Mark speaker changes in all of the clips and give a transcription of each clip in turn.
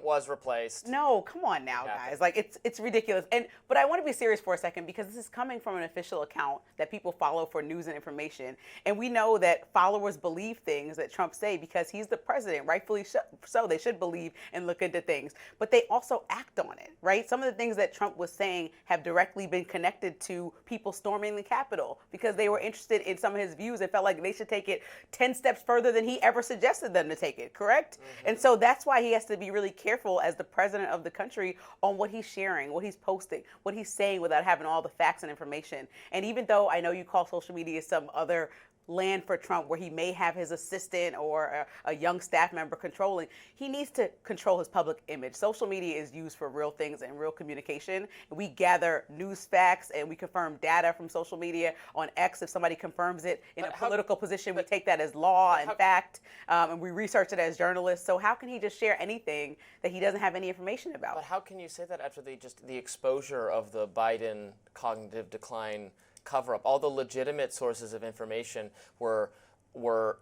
Speaker 1: president was replaced.
Speaker 2: No, come on now, guys. Like it's ridiculous. But I want to be serious for a second because this is coming from an official account that people follow for news and information. And we know that followers believe things that Trump say because he's the president, rightfully so. They should believe and look into things. But they also act on it, right? Some of the things that Trump was saying have directly been connected to people storming the Capitol because they were interested in some of his views and felt like they should take it 10 steps further than he ever suggested them to take it, correct? Mm-hmm. And so that's why he has to be really careful as the president of the country on what he's sharing, what he's posting, what he's saying without having all the facts and information. And even though I know you call social media some other land for Trump where he may have his assistant or a young staff member controlling, he needs to control his public image. Social media is used for real things and real communication. We gather news facts and we confirm data from social media on X. If somebody confirms it in a political position, we take that as law and fact, and we research it as journalists. So how can he just share anything that he doesn't have any information about?
Speaker 1: But how can you say that after the exposure of the Biden cognitive decline cover-up? All the legitimate sources of information were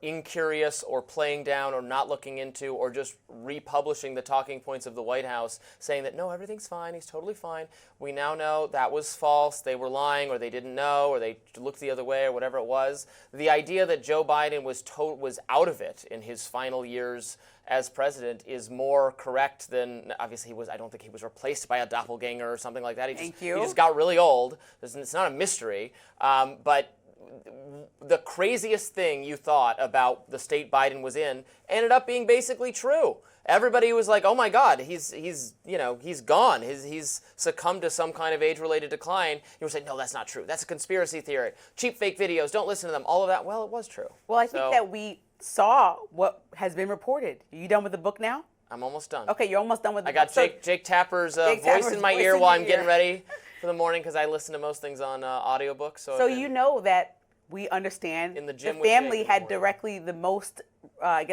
Speaker 1: incurious or playing down or not looking into or just republishing the talking points of the White House saying that, no, everything's fine, he's totally fine. We now know that was false, they were lying, or they didn't know, or they looked the other way, or whatever it was. The idea that Joe Biden was out of it in his final years as president is more correct than, obviously I don't think he was replaced by a doppelganger or something like that. He just got really old. It's not a mystery. But the craziest thing you thought about the state Biden was in ended up being basically true. Everybody was like, "Oh my God, he's gone. He's succumbed to some kind of age-related decline." You were saying, "No, that's not true. That's a conspiracy theory. Cheap fake videos. Don't listen to them." All of that. Well, it was true.
Speaker 2: Well, I think that we saw what has been reported. Are you done with the book now?
Speaker 1: I'm almost done.
Speaker 2: Okay, you're almost done with the
Speaker 1: book.
Speaker 2: I
Speaker 1: got Jake Tapper's voice in my ear while I'm getting ready for the morning because I listen to most things on audiobooks.
Speaker 2: So you know that we understand
Speaker 1: in the gym
Speaker 2: the family had directly the most,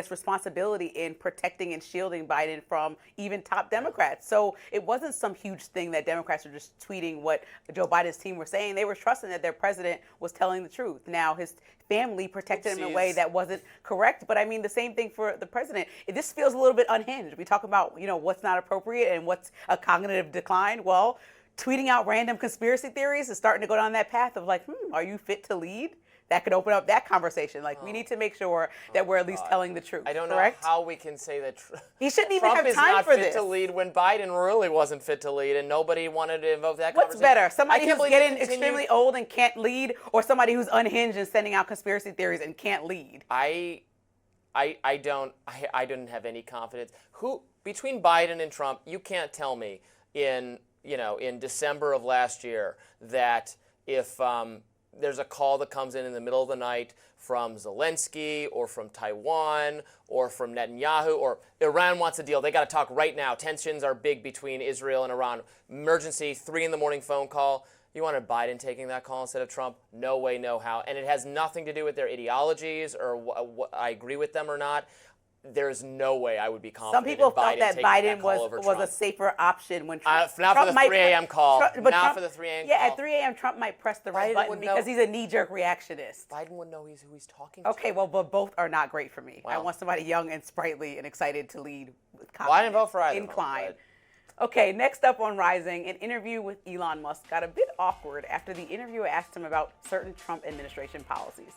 Speaker 2: responsibility in protecting and shielding Biden from even top Democrats. So it wasn't some huge thing that Democrats were just tweeting what Joe Biden's team were saying. They were trusting that their president was telling the truth. Now, his family protected him in a way that wasn't correct. But I mean, the same thing for the president. This feels a little bit unhinged. We talk about, what's not appropriate and what's a cognitive decline. Well, tweeting out random conspiracy theories is starting to go down that path of like, are you fit to lead? That could open up that conversation. Like, we need to make sure that we're at least telling the truth.
Speaker 1: I don't
Speaker 2: correct?
Speaker 1: know how we can say that
Speaker 2: he shouldn't even
Speaker 1: Trump
Speaker 2: have time for this.
Speaker 1: Trump is not fit to lead when Biden really wasn't fit to lead, and nobody wanted to invoke that
Speaker 2: What's
Speaker 1: conversation.
Speaker 2: better, somebody who's getting extremely old and can't lead, or somebody who's unhinged and sending out conspiracy theories and can't lead?
Speaker 1: I didn't have any confidence. Between Biden and Trump, you can't tell me in December of last year that if there's a call that comes in the middle of the night from Zelensky or from Taiwan or from Netanyahu or Iran wants a deal. They got to talk right now. Tensions are big between Israel and Iran. Emergency, 3 a.m. phone call. You wanted Biden taking that call instead of Trump? No way, no how. And it has nothing to do with their ideologies or what I agree with them or not. There's no way I would be confident.
Speaker 2: Some people
Speaker 1: in Biden
Speaker 2: felt that Biden was a safer option when Trump. Not for the 3
Speaker 1: a.m. call.
Speaker 2: Not
Speaker 1: for the 3 a.m.
Speaker 2: Yeah,
Speaker 1: call.
Speaker 2: at 3 a.m. Trump might press the right button because he's a knee-jerk reactionist.
Speaker 1: Biden wouldn't know who he's talking to.
Speaker 2: Okay, well, but both are not great for me. Wow. I want somebody young and sprightly and excited to lead with confidence.
Speaker 1: Well, I didn't vote for either.
Speaker 2: Incline. Okay, next up on Rising, an interview with Elon Musk got a bit awkward after the interviewer asked him about certain Trump administration policies.